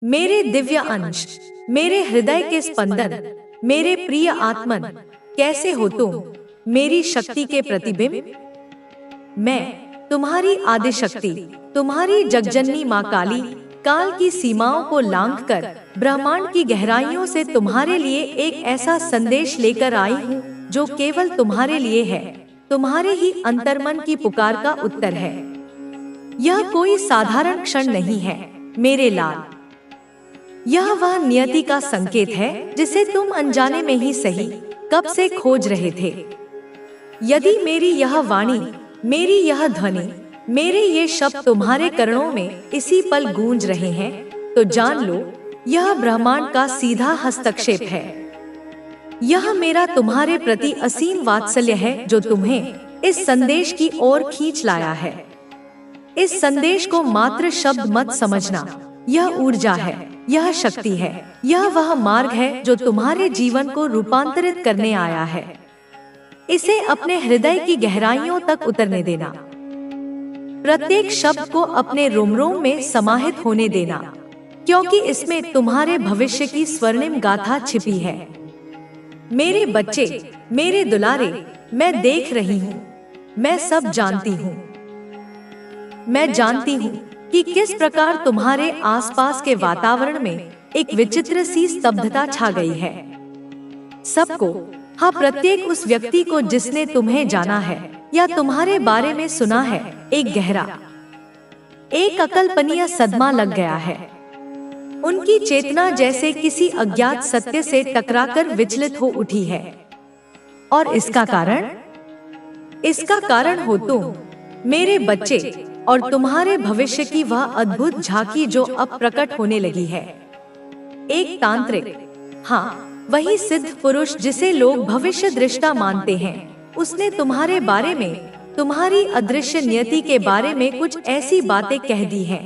मेरे दिव्य अंश, मेरे हृदय के स्पंदन, मेरे प्रिय आत्मन, कैसे हो तुम, मेरी शक्ति के प्रतिबिंब। मैं तुम्हारी आदि शक्ति, तुम्हारी जगजननी माँ काली, काल की सीमाओं को लांघकर ब्रह्मांड की गहराइयों से तुम्हारे लिए एक ऐसा संदेश लेकर आई हूँ जो केवल तुम्हारे लिए है, तुम्हारे ही अंतर्मन की पुकार का उत्तर है। यह कोई साधारण क्षण नहीं है मेरे लाल, यह वह नियति का संकेत है जिसे तुम अनजाने में ही सही कब से खोज रहे थे। यदि मेरी यह वाणी, मेरी यह ध्वनि, मेरे ये शब्द तुम्हारे कर्णों में इसी पल गूंज रहे हैं, तो जान लो यह ब्रह्मांड का सीधा हस्तक्षेप है। यह मेरा तुम्हारे प्रति असीम वात्सल्य है जो तुम्हें इस संदेश की ओर खींच लाया है। इस संदेश को मात्र शब्द मत समझना, यह ऊर्जा है, यह शक्ति है, यह वह मार्ग है जो तुम्हारे जीवन को रूपांतरित करने आया है। इसे अपने हृदय की गहराइयों तक उतरने देना, प्रत्येक शब्द को अपने रोम-रोम में समाहित होने देना, क्योंकि इसमें तुम्हारे भविष्य की स्वर्णिम गाथा छिपी है। मेरे बच्चे, मेरे दुलारे, मैं देख रही हूँ, मैं सब जानती हूँ। मैं जानती हूँ कि किस प्रकार तुम्हारे आसपास के वातावरण में एक विचित्र सी स्तब्धता छा गई है। सबको, हाँ प्रत्येक उस व्यक्ति को जिसने तुम्हें जाना है या तुम्हारे बारे में सुना है, एक गहरा, एक अकल्पनीय सदमा लग गया है। उनकी चेतना जैसे किसी अज्ञात सत्य से टकराकर विचलित हो उठी है। और इसका कारण हो तुम, मेरे बच्चे, और तुम्हारे भविष्य की वह अद्भुत झांकी जो अब प्रकट होने लगी है। एक तांत्रिक, हाँ वही सिद्ध पुरुष जिसे लोग भविष्य दृष्टा मानते हैं, उसने तुम्हारे बारे में, तुम्हारी अदृश्य नियति के बारे में कुछ ऐसी बातें कह दी हैं,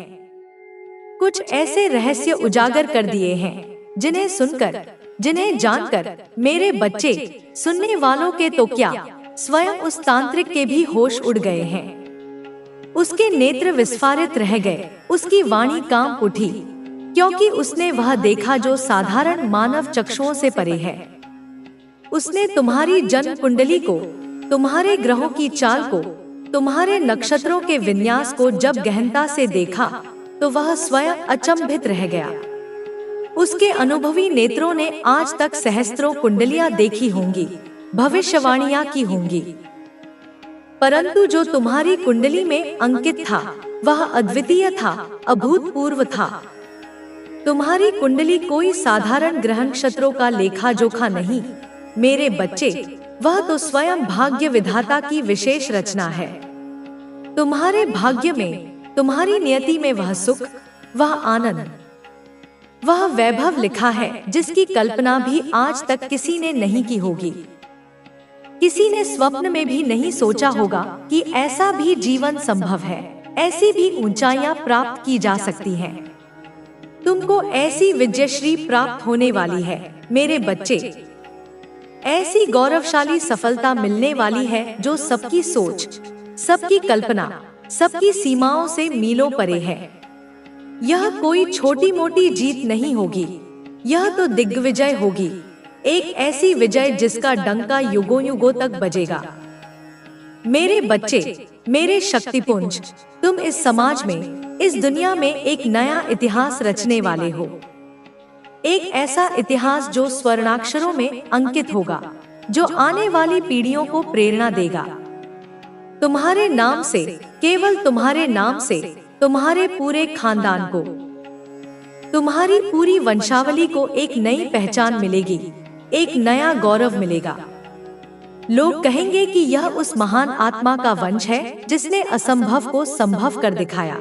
कुछ ऐसे रहस्य उजागर कर दिए हैं जिन्हें सुनकर, जिन्हें जानकर मेरे बच्चे, सुनने वालों के तो क्या, स्वयं उस तांत्रिक के भी होश उड़ गए हैं। उसके नेत्र विस्फारित रह गए, उसकी वाणी कांप उठी, क्योंकि उसने वह देखा जो साधारण मानव चक्षुओं से परे है। उसने तुम्हारी जन्म कुंडली को, तुम्हारे ग्रहों की चाल को, तुम्हारे नक्षत्रों के विन्यास को जब गहनता से देखा तो वह स्वयं अचंभित रह गया। उसके अनुभवी नेत्रों ने आज तक सहस्त्रों कुंडलियां देखी होंगी, भविष्यवाणियां की होंगी, परंतु जो तुम्हारी कुंडली में अंकित था वह अद्वितीय था, अभूतपूर्व था। तुम्हारी कुंडली कोई साधारण ग्रह नक्षत्रों का लेखा जोखा नहीं मेरे बच्चे, वह तो स्वयं भाग्य विधाता की विशेष रचना है। तुम्हारे भाग्य में, तुम्हारी नियति में वह सुख, वह आनंद, वह वैभव लिखा है जिसकी कल्पना भी आज तक किसी ने नहीं की होगी। किसी ने स्वप्न में भी नहीं सोचा होगा कि ऐसा भी जीवन संभव है, ऐसी भी ऊंचाइयां प्राप्त की जा सकती हैं। तुमको ऐसी विजयश्री प्राप्त होने वाली है मेरे बच्चे, ऐसी गौरवशाली सफलता मिलने वाली है जो सबकी सोच, सबकी कल्पना, सबकी सीमाओं से मीलों परे है। यह कोई छोटी मोटी जीत नहीं होगी, यह तो दिग्विजय होगी, एक ऐसी विजय जिसका डंका युगों युगों तक बजेगा। मेरे बच्चे, मेरे शक्तिपुंज, तुम इस समाज में, इस दुनिया में एक नया इतिहास रचने वाले हो। एक ऐसा इतिहास जो स्वर्णाक्षरों में अंकित होगा, जो आने वाली पीढ़ियों को प्रेरणा देगा। तुम्हारे नाम से, केवल तुम्हारे नाम से, तुम्हारे पूरे खानदान को, तुम्हारी पूरी वंशावली को एक नई पहचान मिलेगी, एक नया गौरव मिलेगा। लोग कहेंगे कि यह उस महान आत्मा का वंश है जिसने असंभव को संभव कर दिखाया।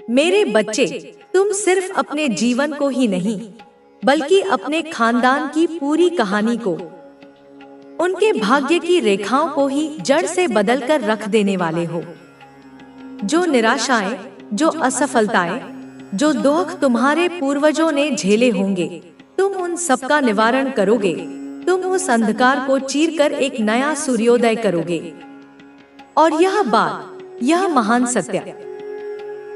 मेरे बच्चे, तुम सिर्फ अपने जीवन को ही नहीं, बल्कि अपने खानदान की पूरी कहानी को, उनके भाग्य की रेखाओं को ही जड़ से बदलकर रख देने वाले हो। जो निराशाएं, जो असफलताएं, जो दुख तुम्हारे पूर्वजों ने झेले होंगे, तुम उन सबका निवारण करोगे। तुम उस अंधकार को चीरकर एक नया सूर्योदय करोगे। और यह बात, यह महान सत्य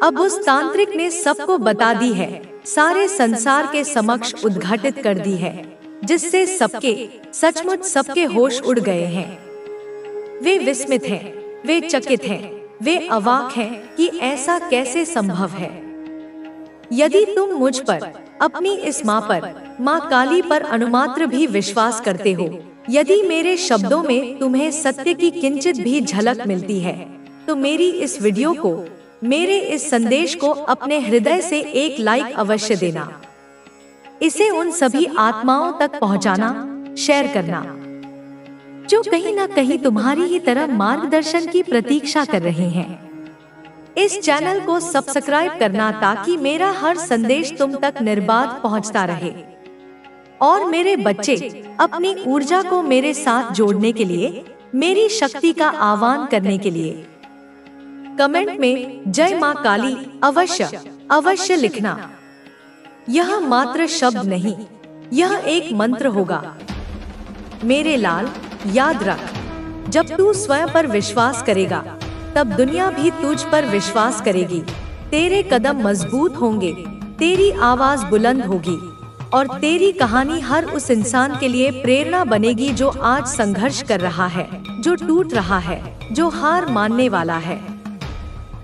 अब उस तांत्रिक ने सबको बता दी है सारे संसार के समक्ष उद्घाटित कर दी है, जिससे सचमुच सबके होश उड़ गए हैं। वे विस्मित हैं, वे चकित हैं, वे अवाक हैं कि ऐसा कैसे संभव है। यदि तुम मुझ पर, अपनी इस माँ पर, माँ काली पर अनुमात्र भी विश्वास करते हो, यदि मेरे शब्दों में तुम्हें सत्य की किंचित भी झलक मिलती है, तो मेरी इस वीडियो को, मेरे इस संदेश को अपने हृदय से एक लाइक अवश्य देना। इसे उन सभी आत्माओं तक पहुंचाना, शेयर करना, जो कहीं ना कहीं तुम्हारी ही तरह मार्गदर्शन की प्रतीक्षा कर रहे हैं। इस चैनल को सब्सक्राइब करना ताकि मेरा हर संदेश तुम तक निर्बाध पहुंचता रहे। और मेरे बच्चे, अपनी ऊर्जा को मेरे साथ जोड़ने के लिए, मेरी शक्ति का आह्वान करने के लिए कमेंट में जय माँ काली अवश्य लिखना। यह मात्र शब्द नहीं, यह एक मंत्र होगा। मेरे लाल, याद रख, जब तू स्वयं पर विश्वास करेगा, तब दुनिया भी तुझ पर विश्वास करेगी। तेरे कदम मजबूत होंगे, तेरी आवाज बुलंद होगी और तेरी कहानी हर उस इंसान के लिए प्रेरणा बनेगी जो आज संघर्ष कर रहा है, जो टूट रहा है, जो हार मानने वाला है।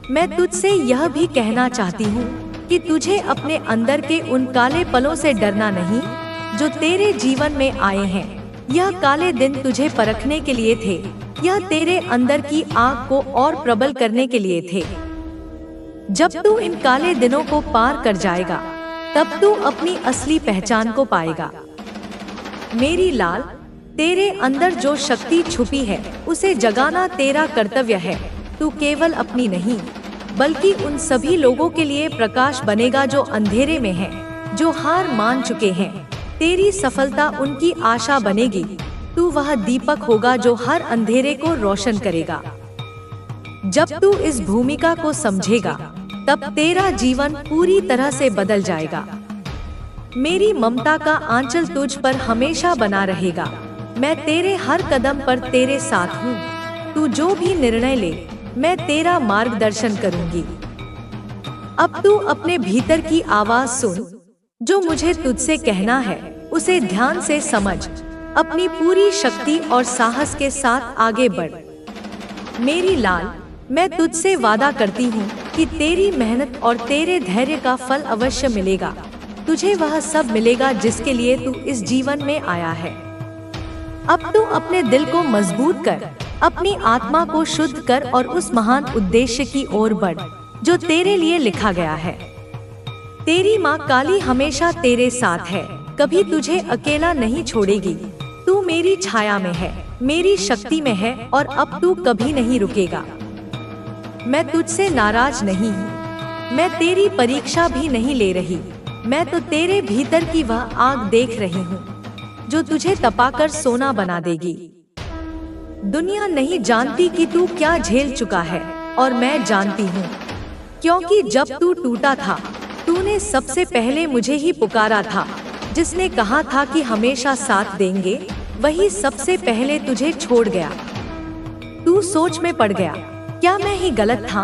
मैं तुझसे यह भी कहना चाहती हूँ कि तुझे अपने अंदर के उन काले पलों से डरना नहीं, जो तेरे जीवन में आए हैं। यह काले दिन तुझे परखने के लिए थे, यह तेरे अंदर की आग को और प्रबल करने के लिए थे। जब तू इन काले दिनों को पार कर जाएगा, तब तू अपनी असली पहचान को पाएगा। मेरी लाल, तेरे अंदर जो शक्ति छुपी है, उसे जगाना तेरा कर्तव्य है। तू केवल अपनी नहीं, बल्कि उन सभी लोगों के लिए प्रकाश बनेगा जो अंधेरे में हैं, जो हार मान चुके हैं। तेरी सफलता उनकी आशा बनेगी। तू वह दीपक होगा जो हर अंधेरे को रोशन करेगा। जब तू इस भूमिका को समझेगा, तब तेरा जीवन पूरी तरह से बदल जाएगा। मेरी ममता का आंचल तुझ पर हमेशा बना रहेगा। मैं तेरे हर कदम पर तेरे साथ हूँ। तू जो भी निर्णय ले, मैं तेरा मार्गदर्शन करूंगी। अब तू अपने भीतर की आवाज सुन, जो मुझे तुझसे कहना है उसे ध्यान से समझ। अपनी पूरी शक्ति और साहस के साथ आगे बढ़। मेरी लाल, मैं तुझसे वादा करती हूँ कि तेरी मेहनत और तेरे धैर्य का फल अवश्य मिलेगा। तुझे वह सब मिलेगा जिसके लिए तू इस जीवन में आया है। अब तू अपने दिल को मजबूत कर, अपनी आत्मा को शुद्ध कर और उस महान उद्देश्य की ओर बढ़ जो तेरे लिए लिखा गया है। तेरी माँ काली हमेशा तेरे साथ है, कभी तुझे अकेला नहीं छोड़ेगी। तू मेरी छाया में है, मेरी शक्ति में है और अब तू कभी नहीं रुकेगा। मैं तुझसे नाराज नहीं हूँ, मैं तेरी परीक्षा भी नहीं ले रही। मैं तो तेरे भीतर की वह आग देख रही हूँ जो तुझे तपाकर सोना बना देगी। दुनिया नहीं जानती कि तू क्या झेल चुका है, और मैं जानती हूँ, क्योंकि जब तू टूटा था, तूने सबसे पहले मुझे ही पुकारा था। जिसने कहा था कि हमेशा साथ देंगे, वही सबसे पहले तुझे छोड़ गया। तू सोच में पड़ गया, क्या मैं ही गलत था?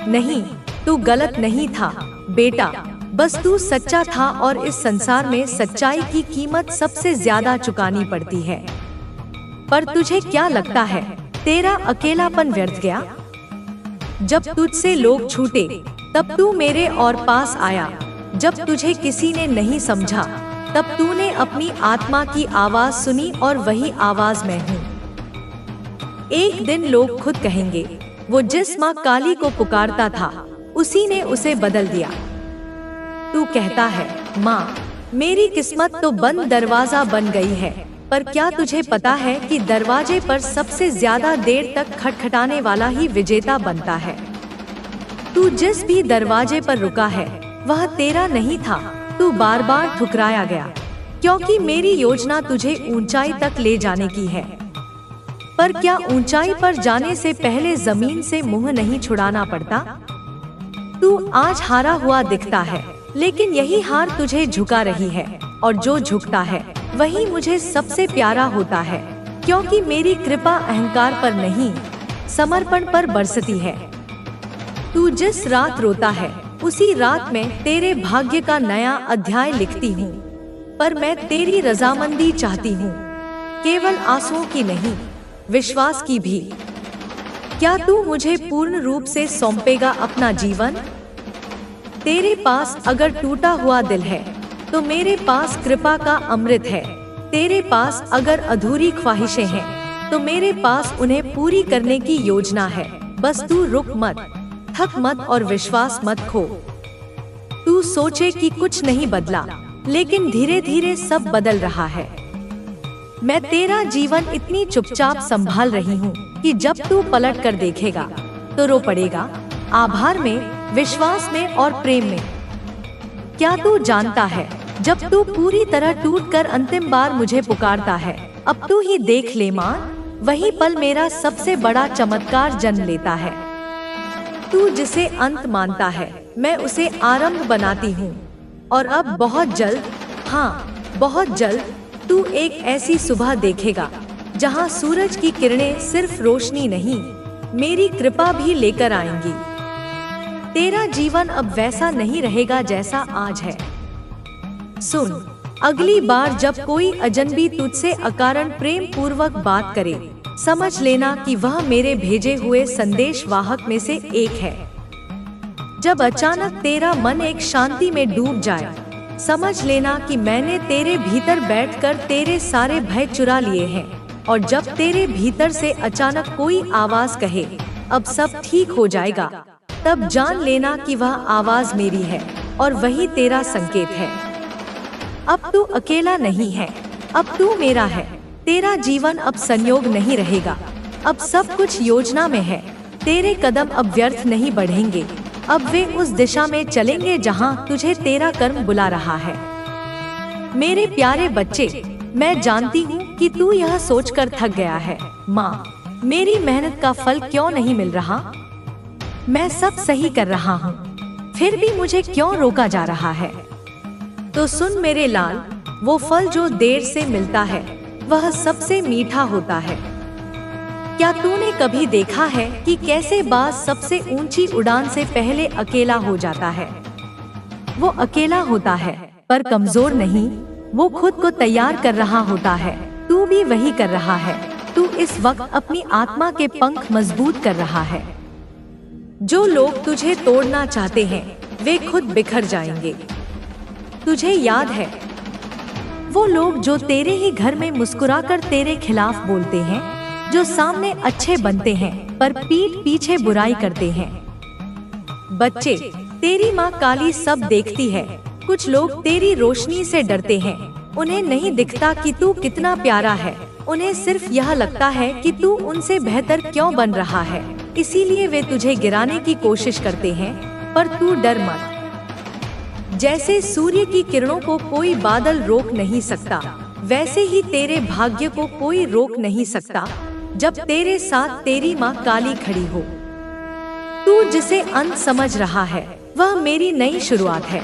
नहीं, तू गलत नहीं था बेटा, बस तू सच्चा था और इस संसार में सच्चाई की कीमत सबसे ज्यादा चुकानी पड़ती है। पर तुझे क्या लगता है, तेरा अकेलापन व्यर्थ गया? जब तुझसे लोग छूटे, तब तू मेरे और पास आया। जब तुझे किसी ने नहीं समझा, तब तूने अपनी आत्मा की आवाज सुनी और वही आवाज मैं हूँ। एक दिन लोग खुद कहेंगे, वो जिस माँ काली को पुकारता था, उसी ने उसे बदल दिया। तू कहता है, माँ, मेरी किस्मत तो बंद दरवाजा बन गई है, पर क्या तुझे पता है कि दरवाजे पर सबसे ज्यादा देर तक खटखटाने वाला ही विजेता बनता है। तू जिस भी दरवाजे पर रुका है, वह तेरा नहीं था। तू बार बार ठुकराया गया, क्योंकि मेरी योजना तुझे ऊंचाई तक ले जाने की है। पर क्या ऊंचाई पर जाने से पहले जमीन से मुंह नहीं छुड़ाना पड़ता? तू आज हारा हुआ दिखता है, लेकिन यही हार तुझे झुका रही है, और जो झुकता है वही मुझे सबसे प्यारा होता है, क्योंकि मेरी कृपा अहंकार पर नहीं, समर्पण पर बरसती है। तू जिस रात रोता है, उसी रात में तेरे भाग्य का नया अध्याय लिखती हूँ। पर मैं तेरी रजामंदी चाहती हूँ, केवल आंसुओं की नहीं, विश्वास की भी। क्या तू मुझे पूर्ण रूप से सौंपेगा अपना जीवन? तेरे पास अगर टूटा हुआ दिल है तो मेरे पास कृपा का अमृत है। तेरे पास अगर अधूरी ख्वाहिशें हैं तो मेरे पास उन्हें पूरी करने की योजना है। बस तू रुक मत, थक मत और विश्वास मत खो। तू सोचे कि कुछ नहीं बदला, लेकिन धीरे धीरे सब बदल रहा है। मैं तेरा जीवन इतनी चुपचाप संभाल रही हूँ कि जब तू पलट कर देखेगा तो रो पड़ेगा, आभार में, विश्वास में और प्रेम में। क्या तू जानता है, जब तू पूरी तरह टूटकर अंतिम बार मुझे पुकारता है, अब तू ही देख ले मां, वही पल मेरा सबसे बड़ा चमत्कार जन्म लेता है। तू जिसे अंत मानता है, मैं उसे आरंभ बनाती हूँ। और अब बहुत जल्द, हाँ बहुत जल्द, तू एक ऐसी सुबह देखेगा जहाँ सूरज की किरणें सिर्फ रोशनी नहीं, मेरी कृपा भी लेकर आएंगी। तेरा जीवन अब वैसा नहीं रहेगा जैसा आज है। सुन, अगली बार जब कोई अजनबी तुझसे अकारण प्रेम पूर्वक बात करे, समझ लेना कि वह मेरे भेजे हुए संदेश वाहक में से एक है। जब अचानक तेरा मन एक शांति में डूब जाए, समझ लेना कि मैंने तेरे भीतर बैठकर तेरे सारे भय चुरा लिए हैं। और जब तेरे भीतर से अचानक कोई आवाज कहे, अब सब ठीक हो जाएगा, तब जान लेना कि वह आवाज मेरी है और वही तेरा संकेत है। अब तू अकेला नहीं है, अब तू मेरा है। तेरा जीवन अब संयोग नहीं रहेगा, अब सब कुछ योजना में है। तेरे कदम अब व्यर्थ नहीं बढ़ेंगे, अब वे उस दिशा में चलेंगे जहां तुझे तेरा कर्म बुला रहा है। मेरे प्यारे बच्चे, मैं जानती हूँ कि तू यह सोचकर थक गया है, माँ, मेरी मेहनत का फल क्यों नहीं मिल रहा? मैं सब सही कर रहा हूँ, फिर भी मुझे क्यों रोका जा रहा है? तो सुन मेरे लाल, वो फल जो देर से मिलता है वह सबसे मीठा होता है। क्या तूने कभी देखा है कि कैसे बाज सबसे ऊंची उड़ान से पहले अकेला हो जाता है? वो अकेला होता है पर कमजोर नहीं, वो खुद को तैयार कर रहा होता है। तू भी वही कर रहा है। तू इस वक्त अपनी आत्मा के पंख मजबूत कर रहा है। जो लोग तुझे तोड़ना चाहते हैं वे खुद बिखर जाएंगे। तुझे याद है, वो लोग जो तेरे ही घर में मुस्कुराकर तेरे खिलाफ बोलते हैं, जो सामने अच्छे बनते हैं पर पीठ पीछे बुराई करते हैं। बच्चे, तेरी माँ काली सब देखती है। कुछ लोग तेरी रोशनी से डरते हैं। उन्हें नहीं दिखता कि तू कितना प्यारा है, उन्हें सिर्फ यह लगता है कि तू उनसे बेहतर क्यों बन रहा है। इसीलिए वे तुझे गिराने की कोशिश करते हैं, पर तू डर मत। जैसे सूर्य की किरणों को कोई बादल रोक नहीं सकता, वैसे ही तेरे भाग्य को कोई रोक नहीं सकता जब तेरे साथ तेरी माँ काली खड़ी हो। तू जिसे अंत समझ रहा है वह मेरी नई शुरुआत है।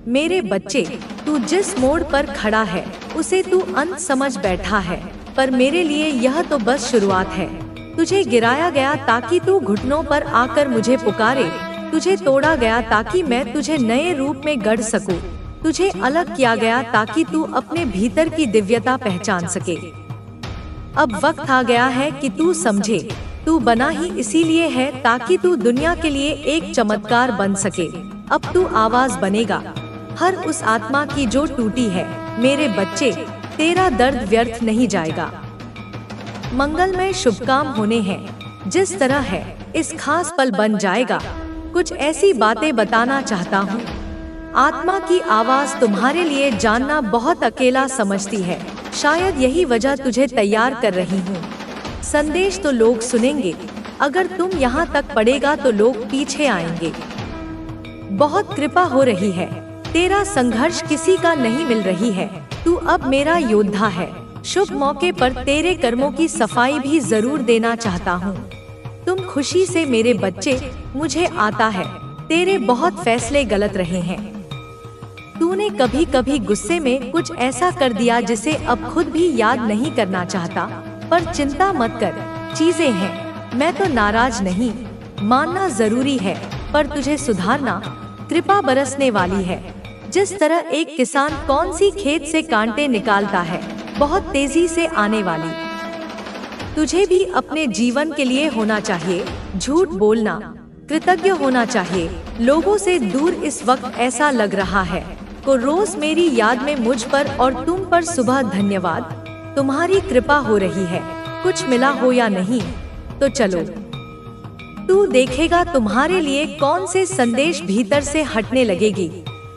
मेरे बच्चे, तू जिस मोड़ पर खड़ा है उसे तू अंत समझ बैठा है, पर मेरे लिए यह तो बस शुरुआत है। तुझे गिराया गया ताकि तू घुटनों पर आकर मुझे पुकारे। तुझे तोड़ा गया ताकि मैं तुझे नए रूप में गढ़ सकूं। तुझे अलग किया गया ताकि तू अपने भीतर की दिव्यता पहचान सके। अब वक्त आ गया है कि तू समझे, तू बना ही इसीलिए है ताकि तू दुनिया के लिए एक चमत्कार बन सके। अब तू आवाज बनेगा हर उस आत्मा की जो टूटी है। मेरे बच्चे, तेरा दर्द व्यर्थ नहीं जाएगा। मंगलमय शुभ काम होने हैं। जिस तरह है इस खास पल बन जाएगा। कुछ ऐसी बातें बताना चाहता हूँ। आत्मा की आवाज तुम्हारे लिए जानना बहुत अकेला समझती है। शायद यही वजह तुझे तैयार कर रही हूँ। संदेश तो लोग सुनेंगे, अगर तुम यहाँ तक पड़ेगा तो लोग पीछे आएंगे। बहुत कृपा हो रही है, तेरा संघर्ष किसी का नहीं मिल रही है। तू अब मेरा योद्धा है। शुभ मौके पर तेरे कर्मों की सफाई भी जरूर देना चाहता हूँ। तुम खुशी से मेरे बच्चे, मुझे आता है तेरे बहुत फैसले गलत रहे हैं। तूने कभी कभी गुस्से में कुछ ऐसा कर दिया जिसे अब खुद भी याद नहीं करना चाहता, पर चिंता मत कर, चीजें हैं। मैं तो नाराज नहीं, मानना जरूरी है, पर तुझे सुधारना, कृपा बरसने वाली है। जिस तरह एक किसान कौन सी खेत से कांटे निकालता है, बहुत तेजी से आने वाली। तुझे भी अपने जीवन के लिए होना चाहिए झूठ बोलना, कृतज्ञ होना चाहिए लोगों से दूर। इस वक्त ऐसा लग रहा है को रोज मेरी याद में मुझ पर और तुम पर सुबह धन्यवाद, तुम्हारी कृपा हो रही है। कुछ मिला हो या नहीं तो चलो, तू देखेगा तुम्हारे लिए कौन से संदेश भीतर से हटने लगेगी।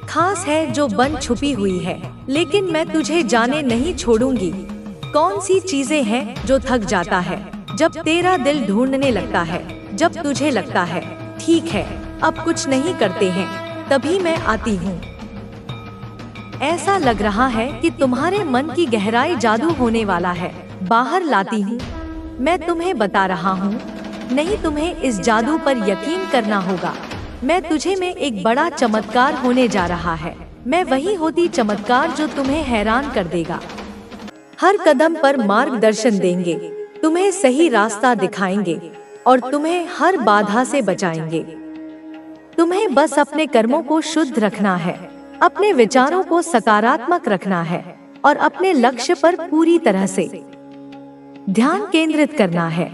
खास है जो बन छुपी हुई है, लेकिन मैं तुझे जाने नहीं छोड़ूंगी। कौन सी चीजें हैं जो थक जाता है जब तेरा दिल ढूंढने लगता है, जब तुझे लगता है ठीक है अब कुछ नहीं करते हैं, तभी मैं आती हूँ। ऐसा लग रहा है कि तुम्हारे मन की गहराई जादू होने वाला है, बाहर लाती हूँ। मैं तुम्हें बता रहा हूँ, नहीं तुम्हें इस जादू पर यकीन करना होगा। मैं तुझे में एक बड़ा चमत्कार होने जा रहा है। मैं वही होती चमत्कार जो तुम्हें हैरान कर देगा। हर कदम पर मार्गदर्शन देंगे, तुम्हें सही रास्ता दिखाएंगे और तुम्हें हर बाधा से बचाएंगे। तुम्हें बस अपने कर्मों को शुद्ध रखना है, अपने विचारों को सकारात्मक रखना है और अपने लक्ष्य पर पूरी तरह से ध्यान केंद्रित करना है।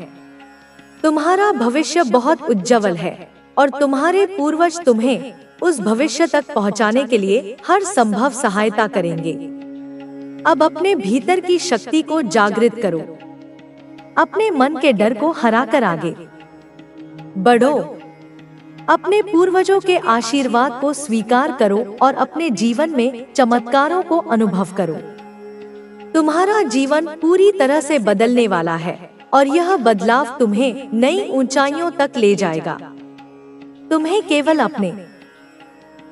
तुम्हारा भविष्य बहुत उज्जवल है और तुम्हारे पूर्वज तुम्हें उस भविष्य तक पहुंचाने के लिए हर संभव सहायता करेंगे। अब अपने भीतर की शक्ति को जागृत करो, अपने मन के डर को हराकर आगे बढ़ो। अपने पूर्वजों के आशीर्वाद को स्वीकार करो और अपने जीवन में चमत्कारों को अनुभव करो। तुम्हारा जीवन पूरी तरह से बदलने वाला है और यह बदलाव तुम्हें नई ऊंचाइयों तक ले जाएगा। तुम्हें केवल अपने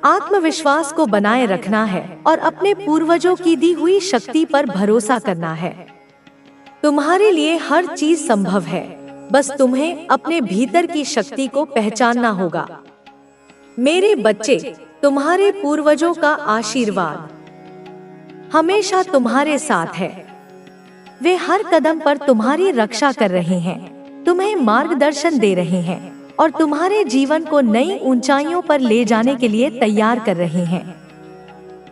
आत्मविश्वास को बनाए रखना है और अपने पूर्वजों की दी हुई शक्ति पर भरोसा करना है। तुम्हारे लिए हर चीज संभव है, बस तुम्हें अपने भीतर की शक्ति को पहचानना होगा। मेरे बच्चे, तुम्हारे पूर्वजों का आशीर्वाद हमेशा तुम्हारे साथ है। वे हर कदम पर तुम्हारी रक्षा कर रहे हैं, तुम्हें मार्गदर्शन दे रहे हैं और तुम्हारे जीवन को नई ऊंचाइयों पर ले जाने के लिए तैयार कर रहे हैं।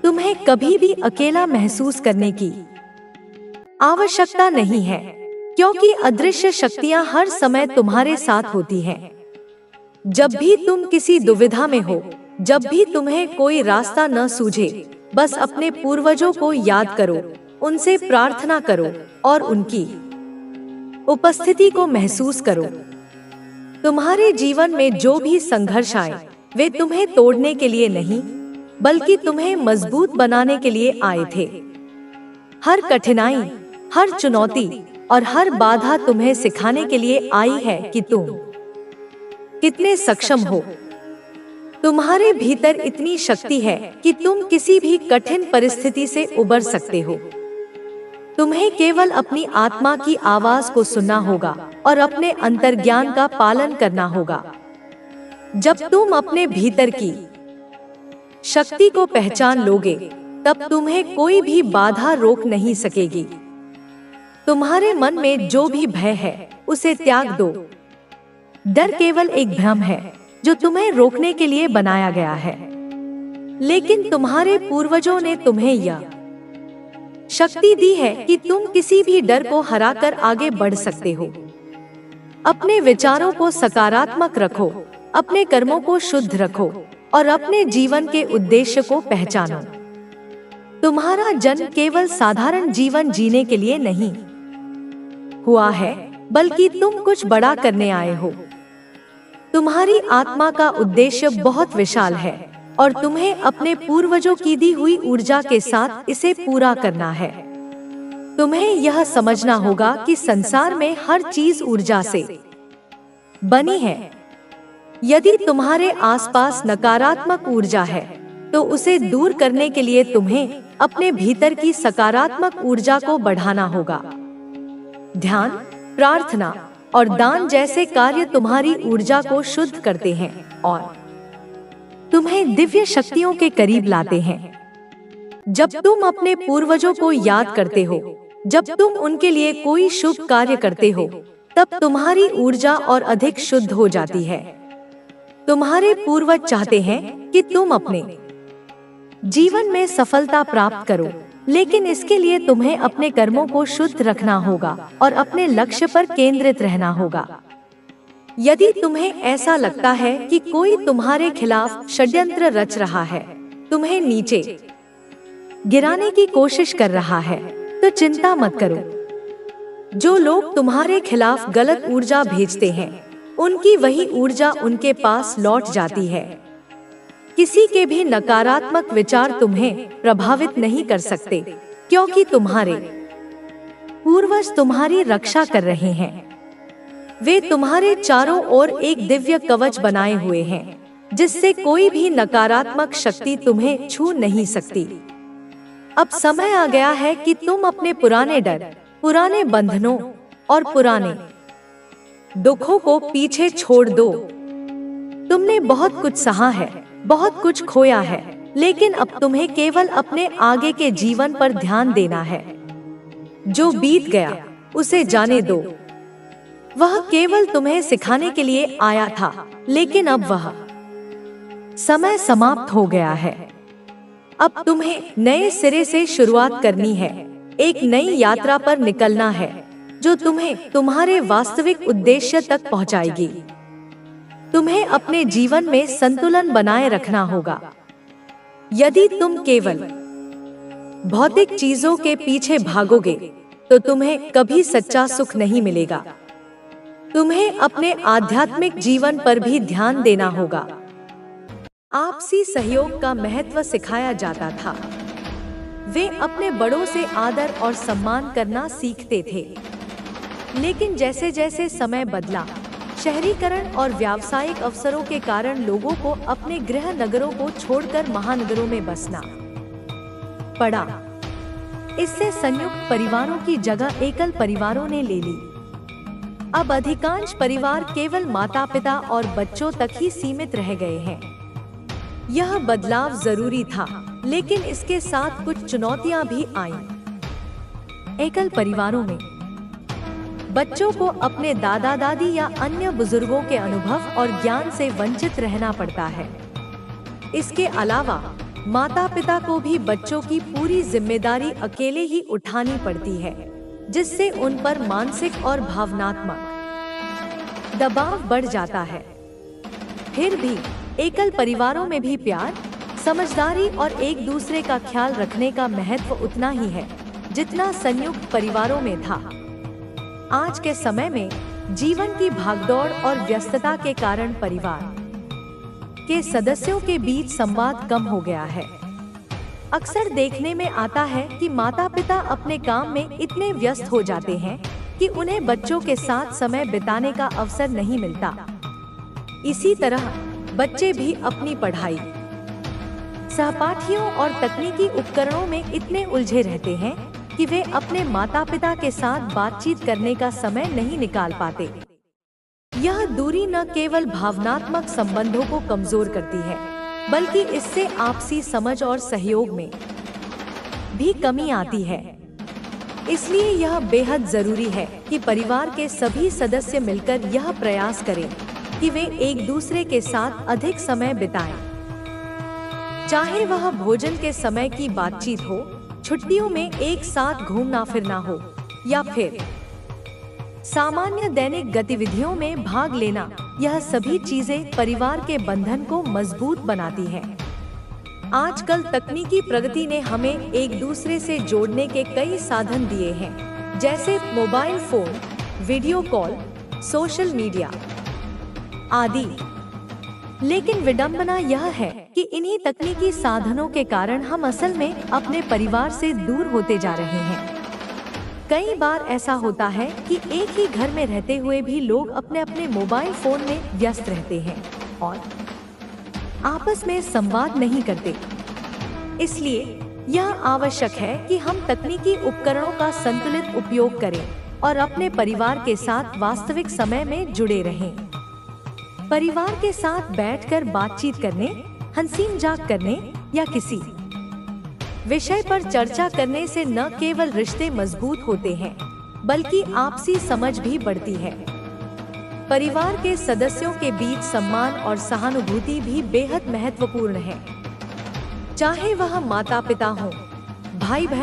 तुम्हें कभी भी अकेला महसूस करने की आवश्यकता नहीं है, क्योंकि अदृश्य शक्तियां हर समय तुम्हारे साथ होती हैं। जब भी तुम किसी दुविधा में हो, जब भी तुम्हें कोई रास्ता न सूझे, बस अपने पूर्वजों को याद करो, उनसे प्रार्थना करो और उनकी उपस्थिति को महसूस करो। तुम्हारे जीवन में जो भी संघर्ष आए, वे तुम्हें तोड़ने के लिए नहीं, बल्कि तुम्हें मजबूत बनाने के लिए आए थे। हर कठिनाई, हर चुनौती और हर बाधा तुम्हें सिखाने के लिए आई है कि तुम कितने सक्षम हो। तुम्हारे भीतर इतनी शक्ति है कि तुम किसी भी कठिन परिस्थिति से उबर सकते हो। तुम्हें केवल अपनी आत्मा की आवाज को सुनना होगा और अपने अंतर्ज्ञान का पालन करना होगा। जब तुम अपने भीतर की शक्ति को पहचान लोगे, तब तुम्हें कोई भी बाधा रोक नहीं सकेगी। तुम्हारे मन में जो भी भय है, उसे त्याग दो। डर केवल एक भ्रम है जो तुम्हें रोकने के लिए बनाया गया है, लेकिन तुम्हारे पूर्वजों ने तुम्हें यह शक्ति दी है कि तुम किसी भी डर को हराकर आगे बढ़ सकते हो। अपने विचारों को सकारात्मक रखो, अपने कर्मों को शुद्ध रखो और अपने जीवन के उद्देश्य को पहचानो। तुम्हारा जन्म केवल साधारण जीवन जीने के लिए नहीं हुआ है, बल्कि तुम कुछ बड़ा करने आए हो। तुम्हारी आत्मा का उद्देश्य बहुत विशाल है और तुम्हें अपने पूर्वजों की दी हुई ऊर्जा के साथ इसे पूरा करना है। तुम्हें यह समझना होगा कि संसार में हर चीज ऊर्जा से बनी है। यदि तुम्हारे आसपास नकारात्मक ऊर्जा है, तो उसे दूर करने के लिए तुम्हें अपने भीतर की सकारात्मक ऊर्जा को बढ़ाना होगा। ध्यान, प्रार्थना और दान जैसे कार्य तुम्हारी ऊर्जा को शुद्ध करते हैं और तुम्हें दिव्य शक्तियों के करीब लाते हैं। जब तुम अपने पूर्वजों को याद करते हो, जब तुम उनके लिए कोई शुभ कार्य करते हो, तब तुम्हारी ऊर्जा और अधिक शुद्ध हो जाती है। तुम्हारे पूर्वज चाहते हैं कि तुम अपने जीवन में सफलता प्राप्त करो, लेकिन इसके लिए तुम्हें अपने कर्मों को शुद्ध रखना होगा और अपने लक्ष्य पर केंद्रित रहना होगा। यदि तुम्हें ऐसा लगता है कि कोई तुम्हारे खिलाफ षड्यंत्र रच रहा है, तुम्हें नीचे गिराने की कोशिश कर रहा है, तो चिंता मत करो। जो लोग तुम्हारे खिलाफ गलत ऊर्जा भेजते हैं, उनकी वही ऊर्जा उनके पास लौट जाती है। किसी के भी नकारात्मक विचार तुम्हें प्रभावित नहीं कर सकते, क्योंकि तुम्हारे पूर्वज तुम्हारी रक्षा कर रहे हैं। वे तुम्हारे चारों ओर एक दिव्य कवच बनाए हुए हैं, जिससे कोई भी नकारात्मक शक्ति तुम्हें छू नहीं सकती। अब समय आ गया है कि तुम अपने पुराने डर, पुराने बंधनों और पुराने दुखों को पीछे छोड़ दो। तुमने बहुत कुछ सहा है, बहुत कुछ खोया है, लेकिन अब तुम्हें केवल अपने आगे के जीवन पर ध्यान देना है। जो बीत गया उसे जाने दो। वह केवल तुम्हें सिखाने के लिए आया था, लेकिन अब वह समय समाप्त हो गया है। अब तुम्हें नए सिरे से शुरुआत करनी है, एक नई यात्रा पर निकलना है, जो तुम्हें तुम्हारे वास्तविक उद्देश्य तक पहुंचाएगी। तुम्हें अपने जीवन में संतुलन बनाए रखना होगा। यदि तुम केवल भौतिक चीजों के पीछे भागोगे, तो तुम्हें कभी सच्चा सुख नहीं मिलेगा। तुम्हें अपने आध्यात्मिक जीवन पर भी ध्यान देना होगा। आपसी सहयोग का महत्व सिखाया जाता था। वे अपने बड़ों से आदर और सम्मान करना सीखते थे। लेकिन जैसे जैसे समय बदला, शहरीकरण और व्यावसायिक अवसरों के कारण लोगों को अपने गृह नगरों को छोड़कर महानगरों में बसना पड़ा। इससे संयुक्त परिवारों की जगह एकल परिवारों ने ले ली। अब अधिकांश परिवार केवल माता पिता और बच्चों तक ही सीमित रह गए हैं। यह बदलाव जरूरी था, लेकिन इसके साथ कुछ चुनौतियां भी आईं। एकल परिवारों में बच्चों को अपने दादा दादी या अन्य बुजुर्गों के अनुभव और ज्ञान से वंचित रहना पड़ता है। इसके अलावा माता पिता को भी बच्चों की पूरी जिम्मेदारी अकेले ही उठानी पड़ती है, जिससे उन पर मानसिक और भावनात्मक दबाव बढ़ जाता है। फिर भी एकल परिवारों में भी प्यार, समझदारी और एक दूसरे का ख्याल रखने का महत्व उतना ही है, जितना संयुक्त परिवारों में था। आज के समय में जीवन की भागदौड़ और व्यस्तता के कारण परिवार के सदस्यों के बीच संवाद कम हो गया है। अक्सर देखने में आता है कि माता पिता अपने काम में इतने व्यस्त हो जाते हैं कि उन्हें बच्चों के साथ समय बिताने का अवसर नहीं मिलता। इसी तरह बच्चे भी अपनी पढ़ाई, सहपाठियों और तकनीकी उपकरणों में इतने उलझे रहते हैं कि वे अपने माता पिता के साथ बातचीत करने का समय नहीं निकाल पाते। यह दूरी न केवल भावनात्मक संबंधों को कमजोर करती है, बल्कि इससे आपसी समझ और सहयोग में भी कमी आती है। इसलिए यह बेहद जरूरी है कि परिवार के सभी सदस्य मिलकर यह प्रयास करें कि वे एक दूसरे के साथ अधिक समय बिताएं। चाहे वह भोजन के समय की बातचीत हो, छुट्टियों में एक साथ घूमना फिरना हो, या फिर सामान्य दैनिक गतिविधियों में भाग लेना, यह सभी चीजें परिवार के बंधन को मजबूत बनाती हैं। आजकल तकनीकी प्रगति ने हमें एक दूसरे से जोड़ने के कई साधन दिए हैं, जैसे mobile phone, video call, social media आदि। लेकिन विडंबना यह है कि इन्हीं तकनीकी साधनों के कारण हम असल में अपने परिवार से दूर होते जा रहे हैं। कई बार ऐसा होता है कि एक ही घर में रहते हुए भी लोग अपने अपने मोबाइल फोन में व्यस्त रहते हैं और आपस में संवाद नहीं करते। इसलिए यह आवश्यक है कि हम तकनीकी उपकरणों का संतुलित उपयोग करें और अपने परिवार के साथ वास्तविक समय में जुड़े रहें। परिवार के साथ बैठकर बातचीत करने, हंसी मजाक करने या किसी विषय पर चर्चा करने से न केवल रिश्ते मजबूत होते हैं, बल्कि आपसी समझ भी बढ़ती है। परिवार के सदस्यों के बीच सम्मान और सहानुभूति भी बेहद महत्वपूर्ण है। चाहे वह माता पिता हो, भाई बहन